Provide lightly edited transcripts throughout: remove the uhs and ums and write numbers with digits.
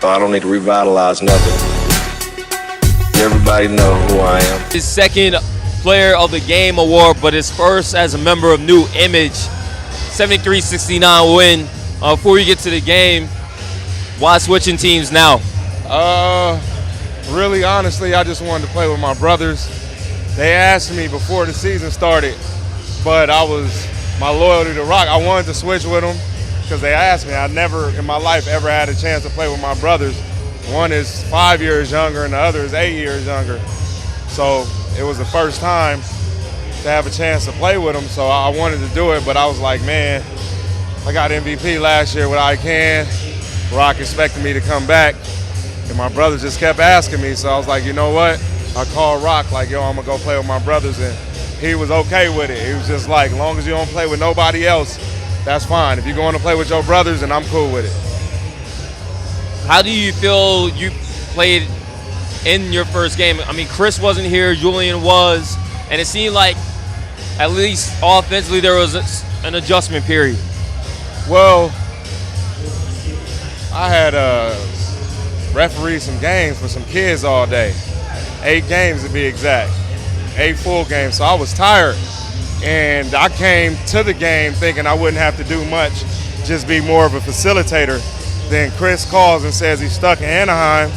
I don't need to revitalize nothing. Everybody know who I am. His second Player of the Game award, but his first as a member of New Image. 73-69 win. Before you get to the game, why switching teams now? Really, honestly, I just wanted to play with my brothers. They asked me before the season started, but my loyalty to Rock, I wanted to switch with them because they asked me. I never in my life ever had a chance to play with my brothers. One is 5 years younger and the other is 8 years younger. So it was the first time to have a chance to play with them, so I wanted to do it, but I was like, man, I got MVP last year with I Can. Rock expected me to come back, and my brothers just kept asking me, so I was like, you know what? I called Rock, like, yo, I'm going to go play with my brothers, and he was okay with it. He was just like, as long as you don't play with nobody else, that's fine. If you're going to play with your brothers, then I'm cool with it. How do you feel you played in your first game? I mean, Chris wasn't here, Julian was, and it seemed like at least offensively there was an adjustment period. Well, I had refereed some games for some kids all day. 8 games to be exact. 8 full games, so I was tired. And I came to the game thinking I wouldn't have to do much, just be more of a facilitator. Then Chris calls and says he's stuck in Anaheim.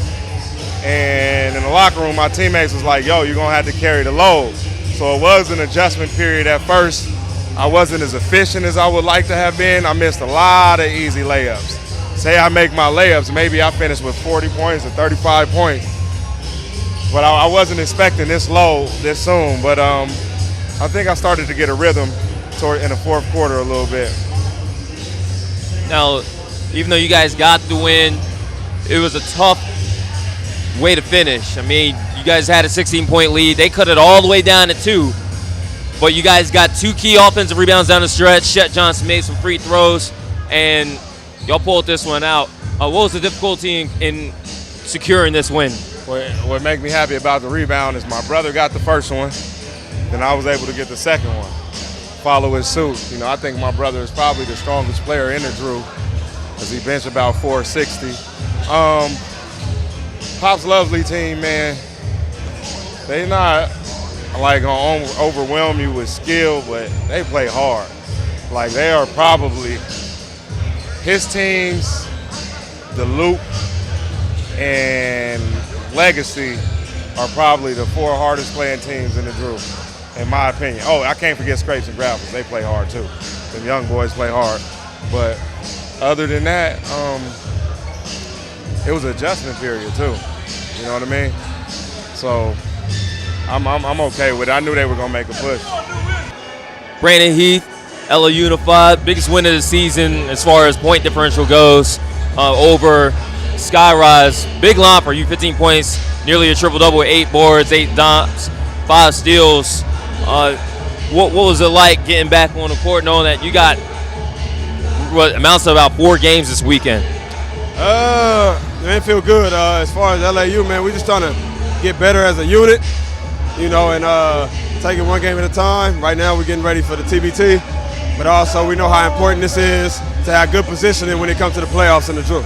And in the locker room, my teammates was like, yo, you're going to have to carry the load. So it was an adjustment period at first. I wasn't as efficient as I would like to have been. I missed a lot of easy layups. Say I make my layups, maybe I finish with 40 points or 35 points. But I wasn't expecting this low this soon. But I think I started to get a rhythm in the fourth quarter a little bit. Now, even though you guys got the win, it was a tough way to finish. I mean, you guys had a 16-point lead. They cut it all the way down to 2. But you guys got 2 key offensive rebounds down the stretch. Shet Johnson made some free throws, and y'all pulled this one out. What was the difficulty in securing this win? What made me happy about the rebound is my brother got the first one, then I was able to get the second one, follow his suit. You know, I think my brother is probably the strongest player in the Drew, because he benched about 460. Pop's lovely team, man. They not like gonna overwhelm you with skill, but they play hard. Like, they are probably his teams, the Loop, and Legacy are probably the 4 hardest playing teams in the Drew, in my opinion. Oh, I can't forget Scrapes and Gravels. They play hard too. Them young boys play hard. But other than that, it was an adjustment period too. You know what I mean? So I'm okay with it. I knew they were gonna make a push. Brandon Heath, LA Unified, biggest win of the season as far as point differential goes over Ryse. Big line for you, 15 points, nearly a triple-double with 8 boards, 8 dunks, 5 steals. What was it like getting back on the court knowing that you got what amounts to about 4 games this weekend? Man, it feel good. As far as LAU, man, we just trying to get better as a unit, you know, and take it one game at a time. Right now we're getting ready for the TBT, but also we know how important this is to have good positioning when it comes to the playoffs in the Drew.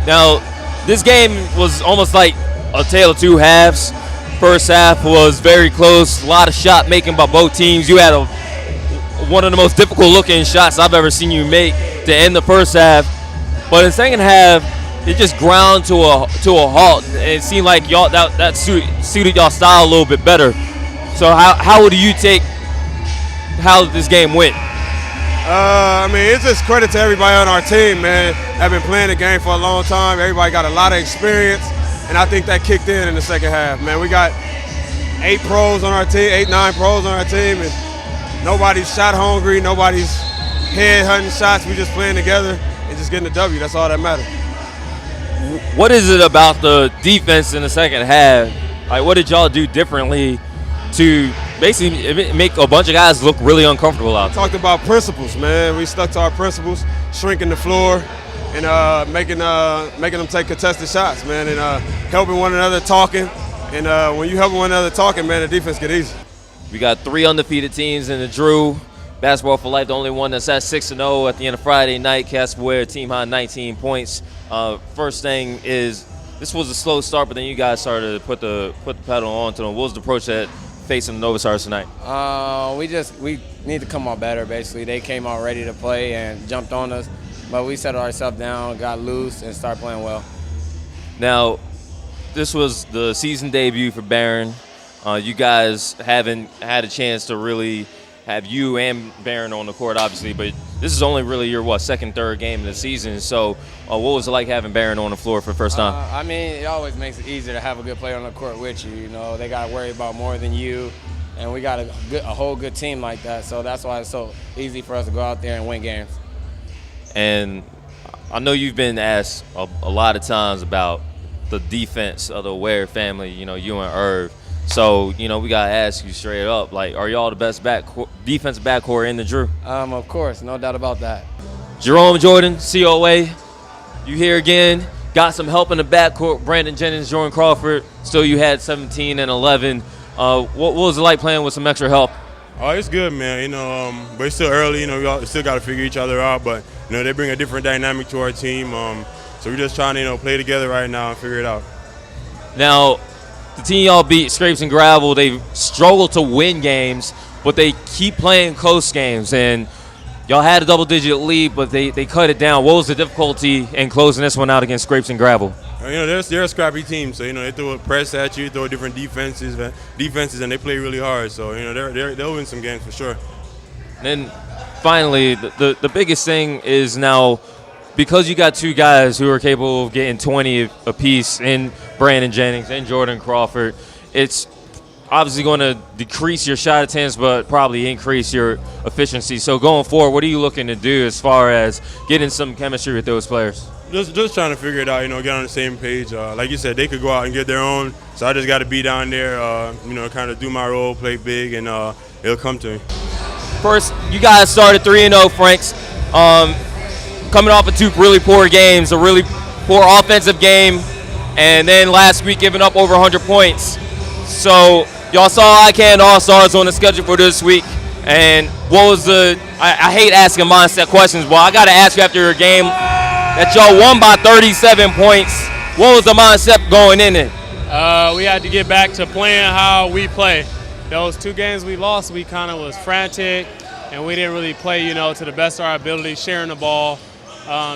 Now, this game was almost like a tale of 2 halves. First half was very close, a lot of shot making by both teams. You had one of the most difficult looking shots I've ever seen you make to end the first half. But in the second half, it just ground to a halt. And it seemed like y'all that suited y'all style a little bit better. So how would you take how this game went? I mean, it's just credit to everybody on our team, man. I've been playing the game for a long time. Everybody got a lot of experience, and I think that kicked in the second half, man. We got 8 pros on our team, 8, 9 pros on our team, and nobody's shot hungry, nobody's head hunting shots. We just playing together and just getting the W. That's all that matters. What is it about the defense in the second half? Like, what did y'all do differently to basically make a bunch of guys look really uncomfortable out there? Talked about principles, man. We stuck to our principles, shrinking the floor, and making them take contested shots, man, and helping one another talking. And when you help one another talking, man, the defense get easy. We got 3 undefeated teams in the Drew. Basketball for Life, the only one that's at 6-0 at the end of Friday night. Casper Ware, team high 19 points. First thing is, this was a slow start, but then you guys started to put the pedal on to them. What was the approach that facing the Nova Stars tonight? We need to come out better, basically. They came out ready to play and jumped on us, but we settled ourselves down, got loose, and started playing well. Now, this was the season debut for Barron. You guys haven't had a chance to really have you and Barron on the court, obviously, but this is only really your, second, third game of the season. So what was it like having Barron on the floor for the first time? I mean, it always makes it easier to have a good player on the court with you. You know, they got to worry about more than you, and we got a whole good team like that. So that's why it's so easy for us to go out there and win games. And I know you've been asked a lot of times about the defense of the Ware family, you and Irv. So, we got to ask you straight up, are y'all the best defensive backcourt in the Drew? Of course, no doubt about that. Jerome Jordan, C.O.A, you here again. Got some help in the backcourt, Brandon Jennings, Jordan Crawford. Still, you had 17 and 11. What was it like playing with some extra help? Oh, it's good, man. But it's still early. We all still got to figure each other out. But, they bring a different dynamic to our team. So we're just trying to, play together right now and figure it out. Now, the team y'all beat, Scrapes and Gravel, they've struggled to win games, but they keep playing close games. And y'all had a double-digit lead, but they cut it down. What was the difficulty in closing this one out against Scrapes and Gravel? They're a scrappy team, so they throw a press at you, throw different defenses, and they play really hard. So they'll win some games for sure. And then finally, the biggest thing is now, because you got two guys who are capable of getting 20 apiece in Brandon Jennings and Jordan Crawford, it's obviously going to decrease your shot attempts, but probably increase your efficiency. So going forward, what are you looking to do as far as getting some chemistry with those players? Just trying to figure it out, get on the same page. Like you said, they could go out and get their own, so I just got to be down there, kind of do my role, play big, and it'll come to me. First, you guys started 3-0, Franks. Coming off of two really poor games, a really poor offensive game, and then last week giving up over 100 points. So y'all saw ICANN All-Stars on the schedule for this week, and what was I hate asking mindset questions, but I got to ask you after your game that y'all won by 37 points. What was the mindset going in it? We had to get back to playing how we play. Those two games we lost, we kind of was frantic, and we didn't really play, to the best of our ability, sharing the ball.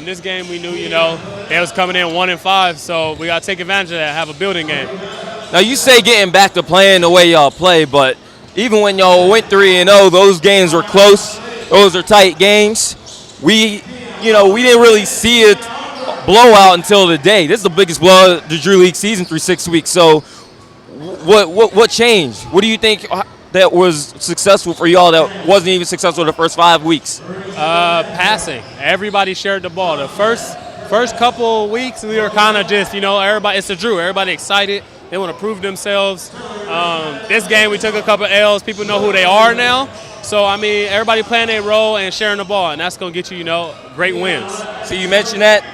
This game we knew, they was coming in 1-5, so we got to take advantage of that, have a building game. Now, you say getting back to playing the way y'all play, but even when y'all went 3-0, those games were close. Those are tight games. We didn't really see it blowout until today. This is the biggest blowout of the Drew League season through 6 weeks. So what changed? What do you think that was successful for y'all that wasn't even successful the first 5 weeks? Passing. Everybody shared the ball. The first couple of weeks, we were kind of just, everybody, it's the Drew. Everybody excited. They want to prove themselves. This game, we took a couple L's. People know who they are now. So, everybody playing their role and sharing the ball, and that's going to get you, great wins. So you mentioned that,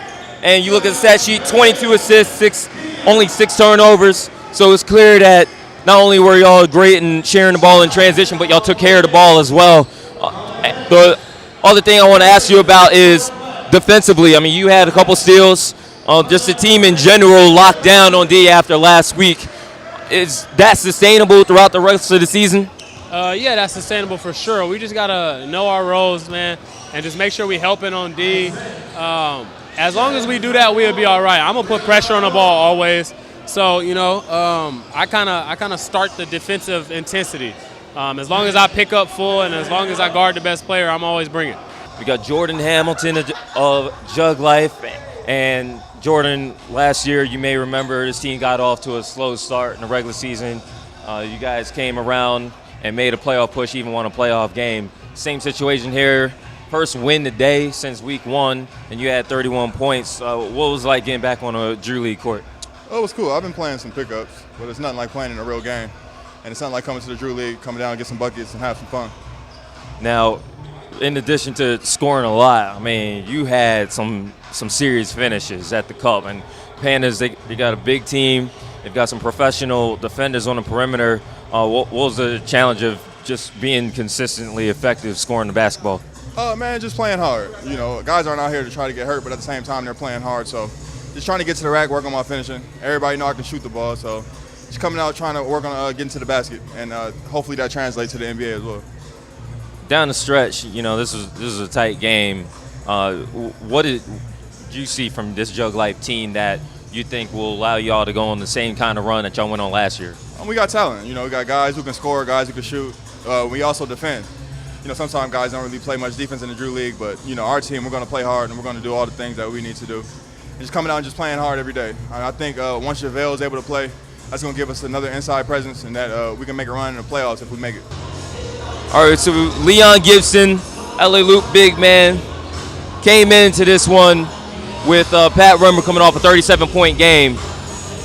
and you look at the stat sheet, 22 assists, only 6 turnovers. So it's clear that not only were y'all great in sharing the ball in transition, but y'all took care of the ball as well. The other thing I want to ask you about is defensively. You had a couple steals. Just the team in general locked down on D after last week. Is that sustainable throughout the rest of the season? Yeah, that's sustainable for sure. We just got to know our roles, man, and just make sure we helping on D. As long as we do that, we'll be all right. I'm going to put pressure on the ball always. So, I kind of start the defensive intensity. As long as I pick up full and as long as I guard the best player, I'm always bringing. We got Jordan Hamilton of Juglife, and Jordan, last year, you may remember, this team got off to a slow start in the regular season. You guys came around and made a playoff push, even won a playoff game. Same situation here. First win today since week 1, and you had 31 points. What was it like getting back on a Drew League court? Oh, it was cool. I've been playing some pickups, but it's nothing like playing in a real game. And it's nothing like coming to the Drew League, coming down and get some buckets and have some fun. Now, in addition to scoring a lot, you had some serious finishes at the Cup. And Panthers, they got a big team. They've got some professional defenders on the perimeter. What was the challenge of just being consistently effective scoring the basketball? Man, just playing hard. You know, guys aren't out here to try to get hurt, but at the same time, they're playing hard. So just trying to get to the rack, work on my finishing. Everybody know I can shoot the ball, so just coming out trying to work on getting to the basket, and hopefully that translates to the NBA as well. Down the stretch, you know, this is a tight game. What did you see from this Juglife team that you think will allow y'all to go on the same kind of run that y'all went on last year? We got talent. You know, we got guys who can score, guys who can shoot. We also defend. You know, sometimes guys don't really play much defense in the Drew League, but, you know, our team, we're going to play hard, and we're going to do all the things that we need to do. And just coming out and just playing hard every day. I think once JaVale is able to play, that's going to give us another inside presence, and that we can make a run in the playoffs if we make it. All right, so Leon Gibson, LA Loop big man, came into this one with Pat Rummer coming off a 37-point game.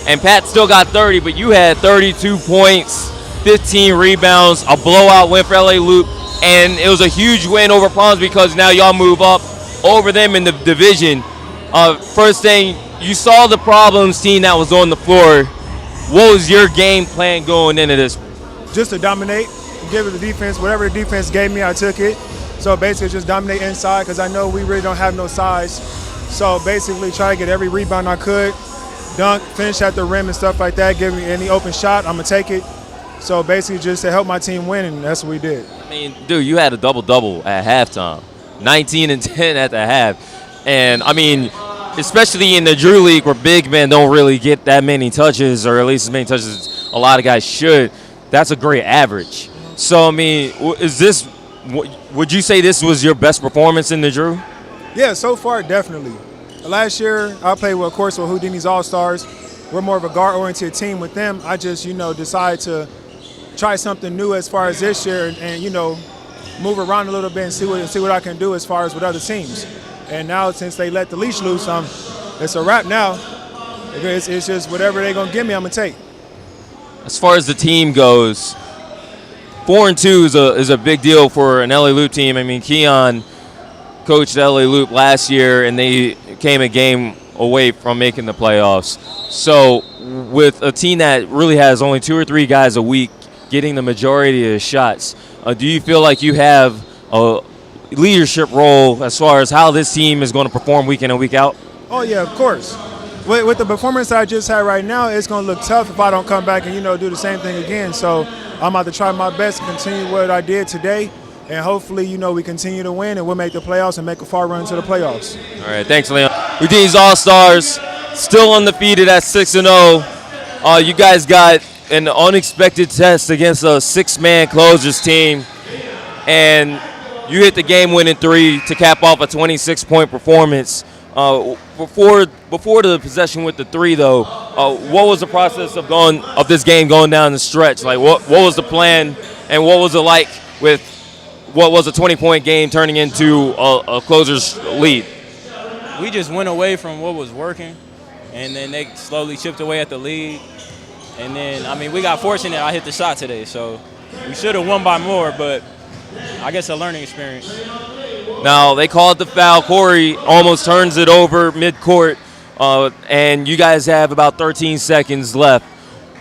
And Pat still got 30, but you had 32 points, 15 rebounds, a blowout win for LA Loop. And it was a huge win over Palms because now y'all move up over them in the division. First thing, you saw the problems team that was on the floor. What was your game plan going into this? Just to dominate, give it the defense. Whatever the defense gave me, I took it. So basically just dominate inside because I know we really don't have no size. So basically try to get every rebound I could, dunk, finish at the rim and stuff like that. Give me any open shot, I'm going to take it. So basically just to help my team win, and that's what we did. I mean, dude, you had a double-double at halftime, 19 and 10 at the half. And, I mean, especially in the Drew League where big men don't really get that many touches, or at least as many touches as a lot of guys should, that's a great average. So, I mean, would you say this was your best performance in the Drew? Yeah, so far, definitely. Last year, I played, with, of course, with Houdini's All-Stars. We're more of a guard-oriented team with them. I just, decided to try something new as far as this year and move around a little bit and see what I can do as far as with other teams. And now since they let the leash loose, it's a wrap now. It's just whatever they're going to give me, I'm going to take. As far as the team goes, 4-2 is a big deal for an LA Loop team. I mean, Keon coached LA Loop last year, and they came a game away from making the playoffs. So with a team that really has only 2 or 3 guys a week getting the majority of the shots, do you feel like you have a leadership role as far as how this team is going to perform week in and week out? Oh, yeah, of course. With the performance I just had right now, it's going to look tough if I don't come back and, do the same thing again. So I'm about to try my best to continue what I did today. And hopefully, we continue to win and we'll make the playoffs and make a far run to the playoffs. All right, thanks, Leon. Houdini's All-Stars, still undefeated at 6-0. You guys got an unexpected test against a 6-man closers team, and you hit the game-winning 3 to cap off a 26-point performance. Before the possession with the 3, though, what was the process of this game going down the stretch? Like, what was the plan, and what was it like with what was a 20-point game turning into a closer's lead? We just went away from what was working, and then they slowly chipped away at the lead. And then, we got fortunate I hit the shot today, so we should have won by more, but I guess a learning experience. Now, they called the foul. Corey almost turns it over mid-court, and you guys have about 13 seconds left.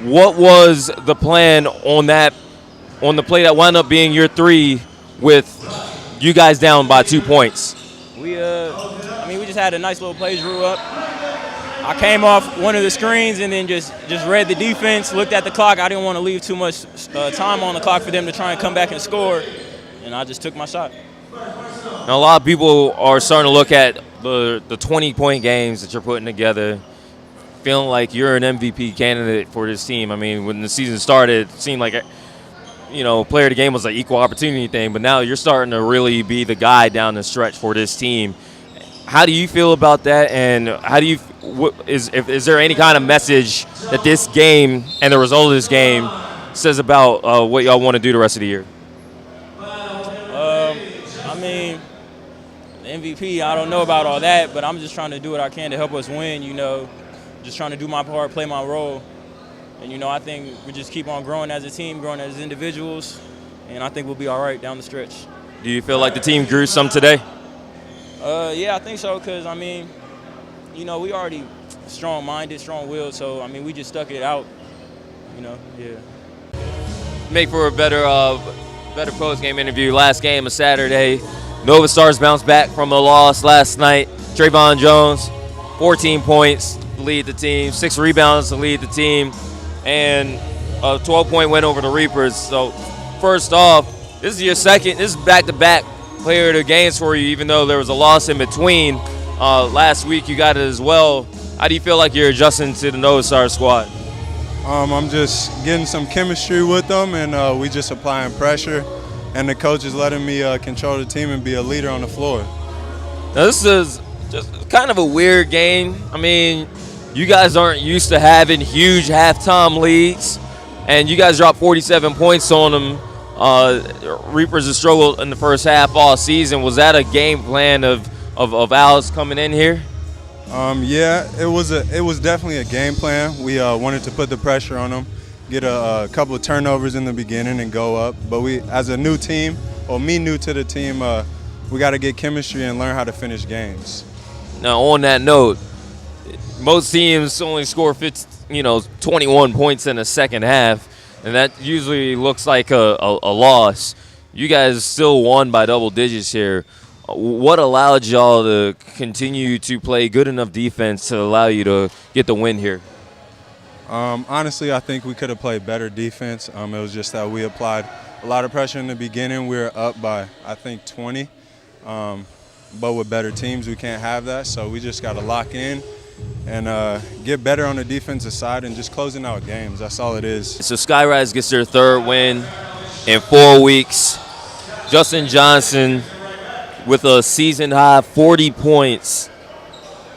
What was the plan on the play that wound up being your 3 with you guys down by 2 points? We just had a nice little play drew up. I came off one of the screens and then just read the defense, looked at the clock. I didn't want to leave too much time on the clock for them to try and come back and score, and I just took my shot. Now, a lot of people are starting to look at the 20-point games that you're putting together, feeling like you're an MVP candidate for this team. I mean, when the season started, it seemed like player of the game was an equal opportunity thing, but now you're starting to really be the guy down the stretch for this team. How do you feel about that, and is there any kind of message that this game and the result of this game says about what y'all want to do the rest of the year? The MVP, I don't know about all that, but I'm just trying to do what I can to help us win, just trying to do my part, play my role. And, I think we just keep on growing as a team, growing as individuals, and I think we'll be all right down the stretch. Do you feel like the team grew some today? Yeah, I think so, because, we already strong-minded, strong-willed, so, we just stuck it out, yeah. Make for a better better post-game interview. Last game of Saturday. Nova Stars bounced back from a loss last night. Travon Jones, 14 points to lead the team, 6 rebounds to lead the team, and a 12-point win over the Reapers. So first off, this is back-to-back player of the games for you, even though there was a loss in between. Last week you got it as well. How do you feel like you're adjusting to the Nova Stars squad? I'm just getting some chemistry with them, and we just applying pressure, and the coach is letting me control the team and be a leader on the floor. Now this is just kind of a weird game. I mean, you guys aren't used to having huge halftime leads, and you guys dropped 47 points on them. Reapers have struggled in the first half all season. Was that a game plan of Al's coming in here? Yeah, it was definitely a game plan. We wanted to put the pressure on them, get a couple of turnovers in the beginning and go up. But we, as a new team, or me new to the team, we got to get chemistry and learn how to finish games. Now, on that note, most teams only score 21 points in the second half, and that usually looks like a loss. You guys still won by double digits here. What allowed y'all to continue to play good enough defense to allow you to get the win here? Honestly, I think we could have played better defense. It was just that we applied a lot of pressure in the beginning. We were up by, I think, 20. But with better teams, we can't have that. So we just got to lock in and get better on the defensive side and just closing out games. That's all it is. So Ryse gets their third win in 4 weeks. Justin Johnson with a season-high 40 points,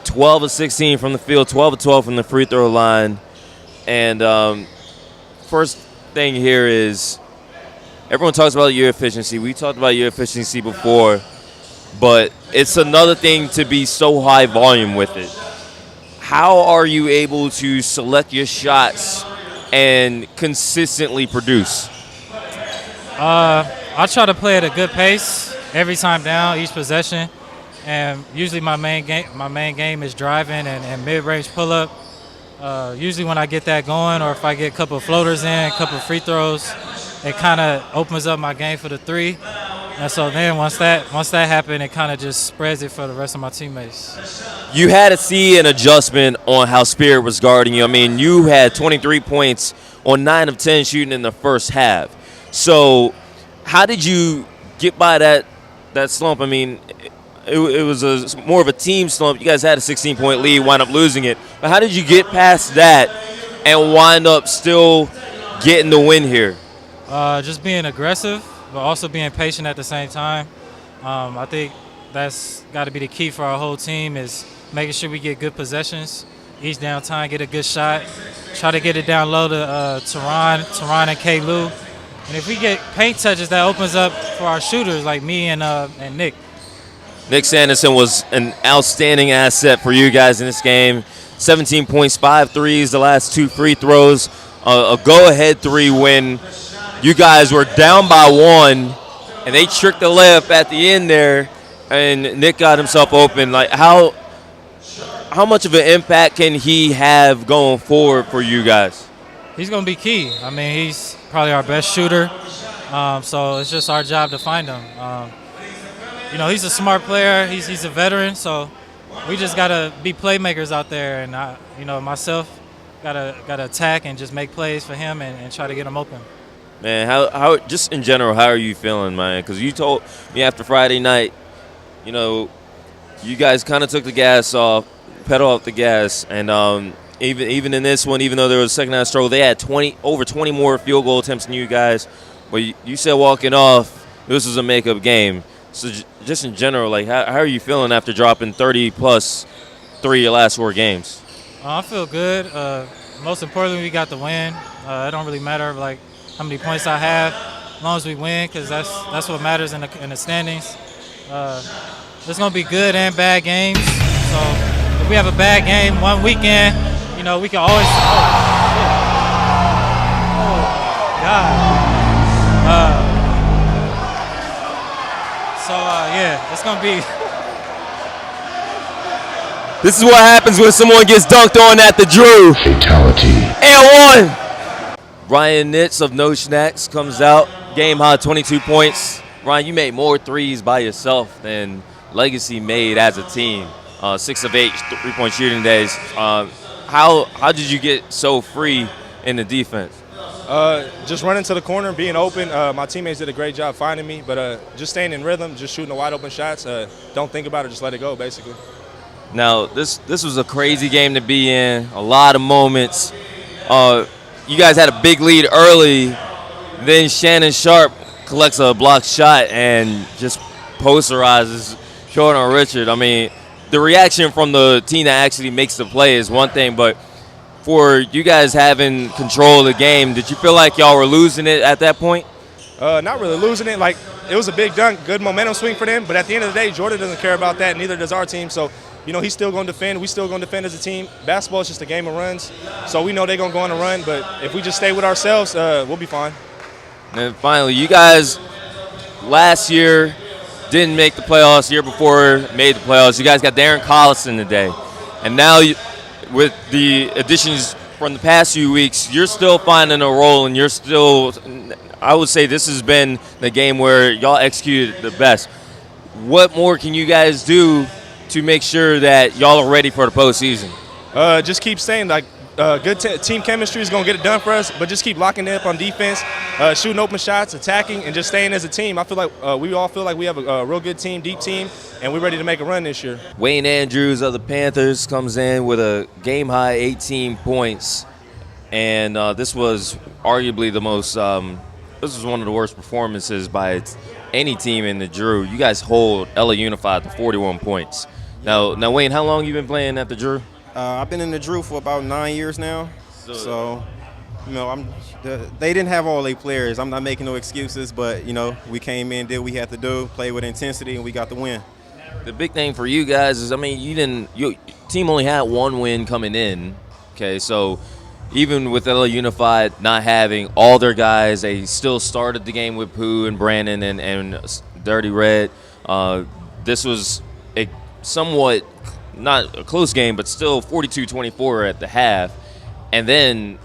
12 of 16 from the field, 12 of 12 from the free throw line. And first thing here is everyone talks about your efficiency. We talked about your efficiency before, but it's another thing to be so high volume with it. How are you able to select your shots and consistently produce? I try to play at a good pace every time down, each possession, and usually my main game is driving and mid-range pull-up. Usually when I get that going, or if I get a couple of floaters in, a couple of free throws, it kind of opens up my game for the three. And so then once that happened, it kind of just spreads it for the rest of my teammates. You had to see an adjustment on how Spirit was guarding you. I mean, you had 23 points on 9 of 10 shooting in the first half. So how did you get by that slump? I mean, it was more of a team slump. You guys had a 16-point lead, wind up losing it. But how did you get past that and wind up still getting the win here? Just being aggressive, but also being patient at the same time. I think that's got to be the key for our whole team, is making sure we get good possessions. Each down time, get a good shot. Try to get it down low to Travon and K-Lou. And if we get paint touches, that opens up for our shooters like me and Nick. Nick Sanderson was an outstanding asset for you guys in this game. 17 points, 5 threes, the last 2 free throws, a go-ahead 3 when you guys were down by 1, and they tricked the layup at the end there, and Nick got himself open. Like, how much of an impact can he have going forward for you guys? He's going to be key. I mean, he's probably our best shooter, so it's just our job to find him. He's a smart player. He's a veteran, so we just got to be playmakers out there, and myself got to attack and just make plays for him and try to get him open. Man, how just in general, how are you feeling, man? Because you told me after Friday night, you guys kind of took the gas off, pedal off the gas, and even in this one, even though there was a second half struggle, they had over 20 more field goal attempts than you guys. But you said walking off, this was a makeup game. So just in general, like how are you feeling after dropping 30+ 3 of your last 4 games? I feel good. Most importantly, we got the win. It don't really matter like how many points I have, as long as we win, because that's what matters in the standings. There's gonna be good and bad games. So if we have a bad game one weekend, we can always. Oh God. It's gonna be. This is what happens when someone gets dunked on at the Drew. Fatality. And 1. Ryan Nitz of No Shnacks comes out. game high 22 points. Ryan, you made more threes by yourself than Legacy made as a team. 6 of 8 3-point shooting days. How did you get so free in the defense? Just running to the corner, being open. My teammates did a great job finding me, but just staying in rhythm, just shooting the wide open shots. Don't think about it, just let it go, basically. Now, this was a crazy game to be in, a lot of moments. You guys had a big lead early, then Shannin Sharpe collects a blocked shot and just posterizes Jordan or Richard. I mean, the reaction from the team that actually makes the play is one thing, but for you guys having control of the game, did you feel like y'all were losing it at that point? Not really losing it. Like, it was a big dunk, good momentum swing for them, but at the end of the day, Jordan doesn't care about that, neither does our team. So, you know, he's still going to defend. We still going to defend as a team. Basketball is just a game of runs, so we know they're going to go on a run, but if we just stay with ourselves, we'll be fine. And finally, you guys last year didn't make the playoffs. The year before made the playoffs. You guys got Darren Collison today. And now with the additions from the past few weeks, you're still finding a role, and you're still, I would say this has been the game where y'all executed the best. What more can you guys do to make sure that y'all are ready for the postseason? Just keep saying, like, good team chemistry is going to get it done for us, but just keep locking it up on defense, shooting open shots, attacking, and just staying as a team. I feel like we all feel like we have a real good team, deep team, and we're ready to make a run this year. Wayne Andrews of the Panthers comes in with a game-high 18 points, and this was arguably the most this was one of the worst performances by any team in the Drew. You guys hold LA Unified to 41 points. Now, Wayne, how long you been playing at the Drew? I've been in the Drew for about 9 years now. So you know, they didn't have all their players. I'm not making no excuses, but, you know, we came in, did what we had to do, played with intensity, and we got the win. The big thing for you guys is, I mean, your team only had one win coming in, okay? So even with LA Unified not having all their guys, they still started the game with Pooh and Brandon and Dirty Red. This was a somewhat, not a close game, but still 42-24 at the half. And then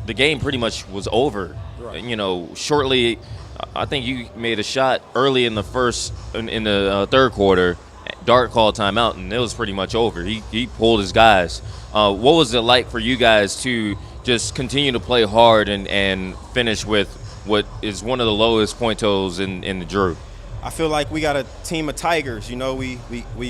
the game pretty much was over. Right. You know, shortly, I think you made a shot early in the third quarter. Dart called timeout, and it was pretty much over. He pulled his guys. What was it like for you guys to just continue to play hard and finish with what is one of the lowest point totals in the Drew? I feel like we got a team of tigers. You know, we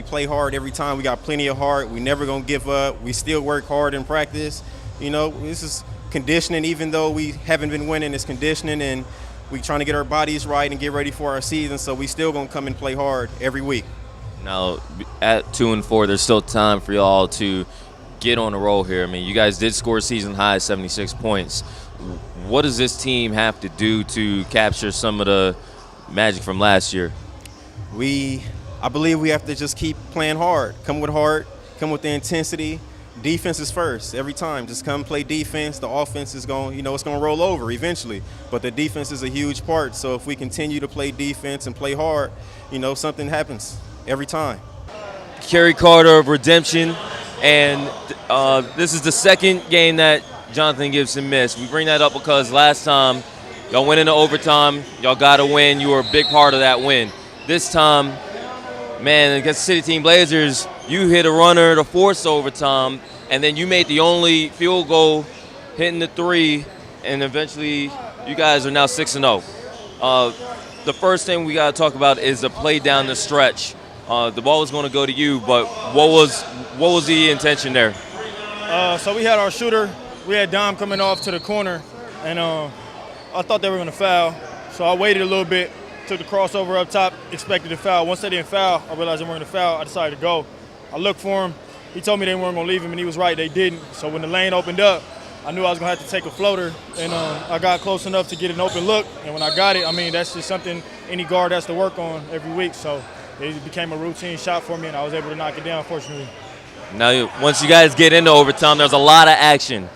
play hard every time. We got plenty of heart. We never gonna give up. We still work hard in practice. You know, this is conditioning. Even though we haven't been winning, it's conditioning, and we trying to get our bodies right and get ready for our season. So we still gonna come and play hard every week. Now, at 2-4, there's still time for y'all to get on a roll here. I mean, you guys did score season high 76 points. What does this team have to do to capture some of the magic from last year? I believe we have to just keep playing hard. Come with heart, come with the intensity. Defense is first every time. Just come play defense. The offense is going, you know, it's going to roll over eventually. But the defense is a huge part. So if we continue to play defense and play hard, you know, something happens every time. Kerry Carter of Redemption, and this is the second game that Jonathan Gibson missed. We bring that up because last time y'all went into overtime, y'all got a win. You were a big part of that win. This time, man, against City Team Blazers, you hit a runner to force overtime, and then you made the only field goal, hitting the three, and eventually you guys are now 6-0. The first thing we got to talk about is the play down the stretch. The ball was going to go to you, but what was the intention there? So we had our shooter. We had Dom coming off to the corner, and I thought they were going to foul. So I waited a little bit, took the crossover up top, expected to foul. Once they didn't foul, I realized they weren't going to foul. I decided to go. I looked for him. He told me they weren't going to leave him, and he was right. They didn't. So when the lane opened up, I knew I was going to have to take a floater, and I got close enough to get an open look. And when I got it, I mean, that's just something any guard has to work on every week. So it became a routine shot for me, and I was able to knock it down, fortunately. Now, once you guys get into overtime, there's a lot of action.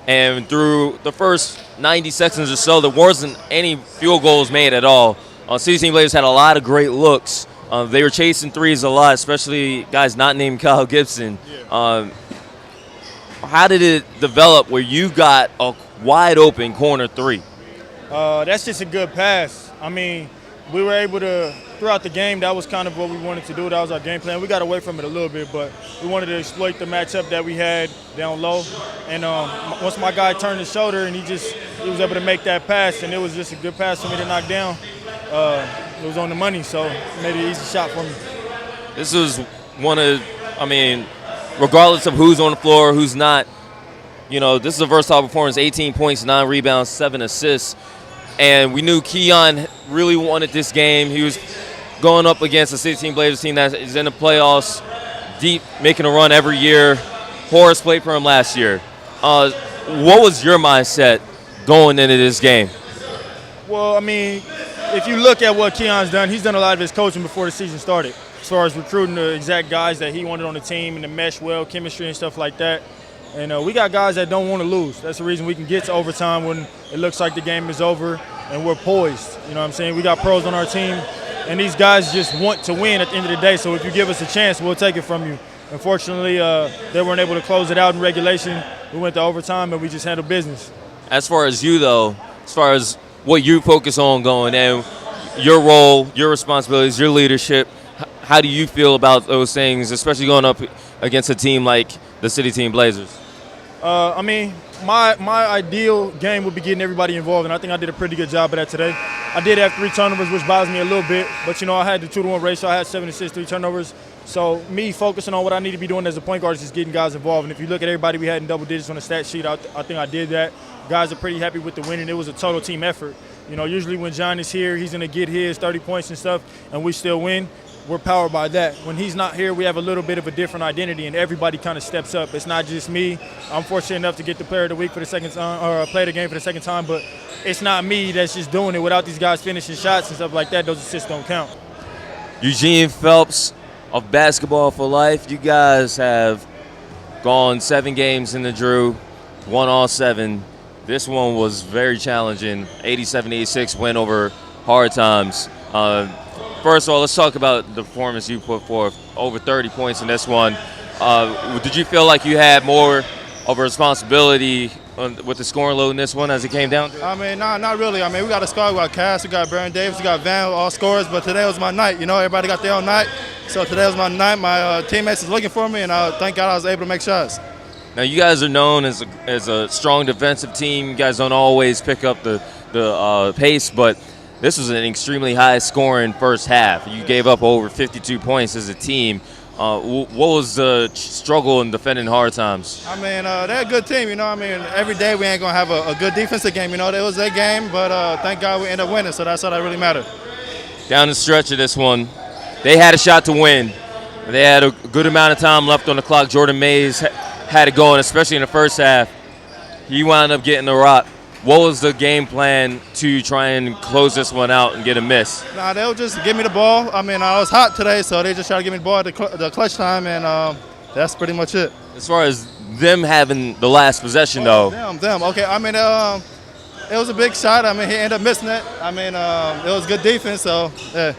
And through the first 90 seconds or so, there wasn't any field goals made at all. City Team Blazers had a lot of great looks. They were chasing threes a lot, especially guys not named Kyle Gibson. Yeah. How did it develop where you got a wide open corner three? That's just a good pass. I mean, we were able to, throughout the game, that was kind of what we wanted to do. That was our game plan. We got away from it a little bit, but we wanted to exploit the matchup that we had down low. And once my guy turned his shoulder and he was able to make that pass, and it was just a good pass for me to knock down. It was on the money, so it made it an easy shot for me. This was regardless of who's on the floor, who's not, this is a versatile performance, 18 points, 9 rebounds, 7 assists. And we knew Keon really wanted this game. He was going up against a 16 Blazers team that is in the playoffs, deep, making a run every year. Horace played for him last year. What was your mindset going into this game? Well, I mean, if you look at what Keon's done, he's done a lot of his coaching before the season started, as far as recruiting the exact guys that he wanted on the team and the mesh well, chemistry and stuff like that. And we got guys that don't want to lose. That's the reason we can get to overtime when it looks like the game is over and we're poised. You know what I'm saying? We got pros on our team, and these guys just want to win at the end of the day. So if you give us a chance, we'll take it from you. Unfortunately, they weren't able to close it out in regulation. We went to overtime, and we just handled business. As far as you, though, as far as what you focus on going and your role, your responsibilities, your leadership, how do you feel about those things, especially going up against a team like the City Team Blazers? I mean, my ideal game would be getting everybody involved, and I think I did a pretty good job of that today. I did have 3 turnovers, which bothers me a little bit, but, I had the 2-to-1 ratio. I had 7 assists, 3 turnovers. So me focusing on what I need to be doing as a point guard is just getting guys involved. And if you look at everybody we had in double digits on the stat sheet, I think I did that. Guys are pretty happy with the win, and it was a total team effort. Usually when John is here, he's going to get his 30 points and stuff, and we still win. We're powered by that. When he's not here, we have a little bit of a different identity, and everybody kind of steps up. It's not just me. I'm fortunate enough to get the player of the week for the second time, or play the game for the second time, but it's not me that's just doing it. Without these guys finishing shots and stuff like that, those assists don't count. Eugene Phelps of Basketball for Life, you guys have gone 7 games in the Drew, won all 7. This one was very challenging, 87-86 win over hard times. First of all, let's talk about the performance you put forth, over 30 points in this one. Did you feel like you had more of a responsibility with the scoring load in this one as it came down to it? I mean, not really. I mean, we got a squad. We got Casper, we got Baron Davis, we got Van, all scorers, but today was my night. Everybody got their own night. So today was my night. My teammates was looking for me, and thank God I was able to make shots. Now, you guys are known as a strong defensive team. You guys don't always pick up the pace, but this was an extremely high-scoring first half. You gave up over 52 points as a team. What was the struggle in defending hard times? I mean, they're a good team, every day we ain't going to have a good defensive game. It was their game, but thank God we ended up winning, so that's all that really mattered. Down the stretch of this one, they had a shot to win. They had a good amount of time left on the clock. Jordan Mays had it going, especially in the first half. He wound up getting the rock. What was the game plan to try and close this one out and get a miss? Nah, they'll just give me the ball. I mean, I was hot today, so they just tried to give me the ball at the clutch time, and that's pretty much it. As far as them having the last possession, though. Them. Okay, I mean, it was a big shot. I mean, he ended up missing it. I mean, it was good defense, so, yeah.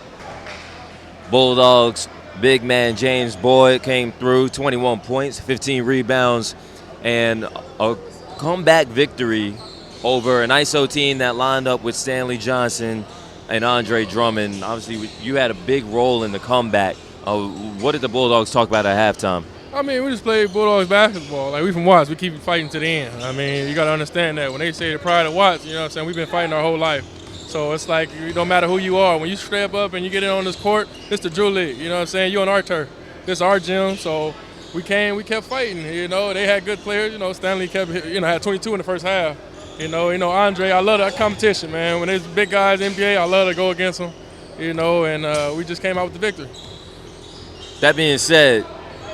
Bulldogs, big man James Boyd came through, 21 points, 15 rebounds, and a comeback victory over an ISO team that lined up with Stanley Johnson and Andre Drummond. Obviously, you had a big role in the comeback. What did the Bulldogs talk about at halftime? I mean, we just played Bulldogs basketball. Like, we from Watts, we keep fighting to the end. I mean, you got to understand that. When they say the pride of Watts, you know what I'm saying, we've been fighting our whole life. So it's like, it don't matter who you are. When you step up and you get in on this court, it's the Drew League. You know what I'm saying? You're on our turf. This is our gym, so we kept fighting. They had good players. Stanley had 22 in the first half. Andre, I love that competition, man. When there's big guys in NBA, I love to go against them, and we just came out with the victory. That being said,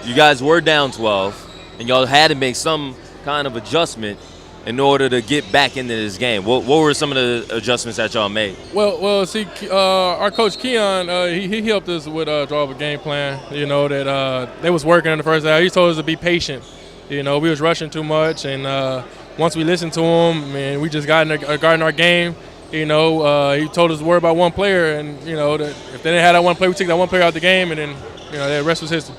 you guys were down 12, and y'all had to make some kind of adjustment in order to get back into this game. What were some of the adjustments that y'all made? Well, see, our coach Keon, he helped us with draw up a game plan. That they was working in the first half. He told us to be patient. We was rushing too much, and once we listened to him, man, we just got in our game. He told us to worry about one player, and that if they didn't have that one player, we took that one player out the game, and then the rest was history.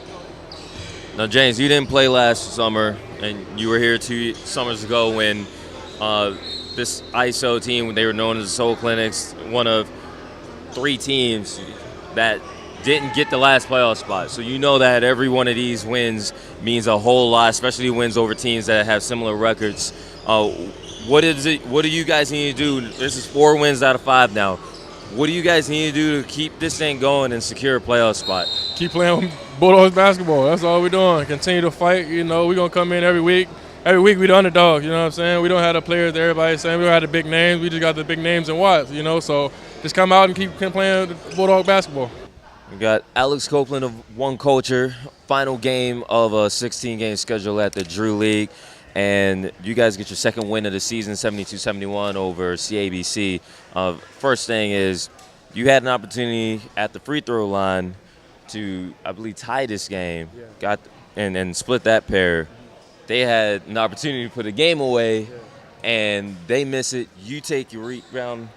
Now, James, you didn't play last summer, and you were here 2 summers ago when this ISO team, they were known as the Soul Clinics, one of 3 teams that didn't get the last playoff spot. So you know that every one of these wins means a whole lot, especially wins over teams that have similar records. What do you guys need to do? This is 4 wins out of 5 now. What do you guys need to do to keep this thing going and secure a playoff spot? Keep playing with Bulldogs basketball. That's all we're doing. Continue to fight. You know, we're going to come in every week. Every week we the underdogs, you know what I'm saying? We don't have the players that everybody's saying. We don't have the big names. We just got the big names and Watts, you know? So just come out and keep playing Bulldog basketball. We got Alex Copeland of One Culture, final game of a 16-game schedule at the Drew League. And you guys get your second win of the season, 72-71 over CABC. First thing is you had an opportunity at the free throw line to, I believe, tie this game, and split that pair. They had an opportunity to put a game away, and they miss it. You take your rebound,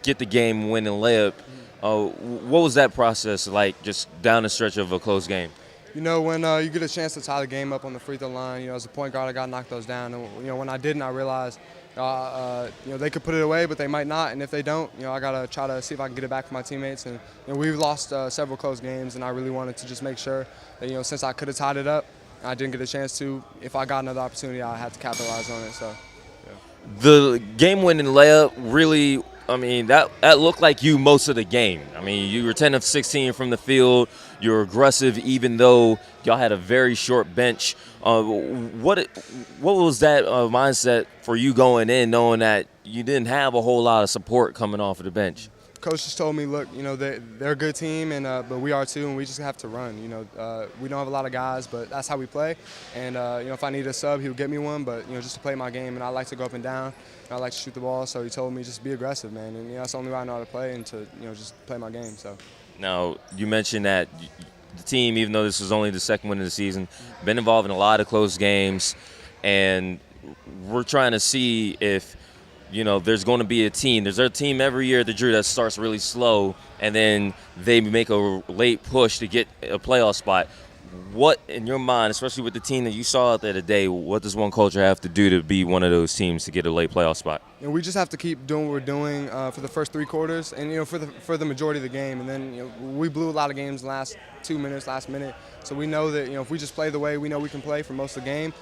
get the game-winning layup. What was that process like, just down the stretch of a close game? You know, when you get a chance to tie the game up on the free throw line, you know, as a point guard, I got to knock those down. And, you know, when I didn't, I realized, you know, they could put it away, but they might not. And if they don't, you know, I got to try to see if I can get it back from my teammates. And, you know, we've lost several close games, and I really wanted to just make sure that, you know, since I could have tied it up, I didn't get a chance to. If I got another opportunity, I had to capitalize on it. So, yeah. The game-winning layup really, I mean, that looked like you most of the game. I mean, you were 10 of 16 from the field. You're aggressive, even though y'all had a very short bench. What was that mindset for you going in, knowing that you didn't have a whole lot of support coming off of the bench? Coach just told me, look, you know, they're a good team, and but we are too, and we just have to run. You know, we don't have a lot of guys, but that's how we play. And you know, if I need a sub, he'll get me one. But you know, just to play my game, and I like to go up and down. And I like to shoot the ball, so he told me just be aggressive, man. And you know, that's the only way I know how to play, and to you know, just play my game. So. Now, you mentioned that the team, even though this was only the second win of the season, been involved in a lot of close games, and we're trying to see if, you know, there's going to be a team. There's a team every year at the Drew that starts really slow, and then they make a late push to get a playoff spot. What, in your mind, especially with the team that you saw out there today, what does One Culture have to do to be one of those teams to get a late playoff spot? You know, we just have to keep doing what we're doing for the first 3 quarters, and you know, for the majority of the game. And then you know, we blew a lot of games last 2 minutes, last minute. So we know that you know, if we just play the way we know we can play for most of the game,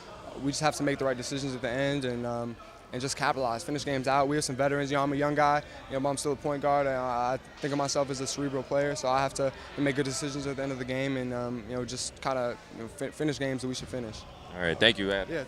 we just have to make the right decisions at the end and just capitalize, finish games out. We have some veterans. You know, I'm a young guy. You know, but I'm still a point guard. I think of myself as a cerebral player, so I have to make good decisions at the end of the game and you know, just kind of finish games that we should finish. All right, thank you, Ad. Yeah.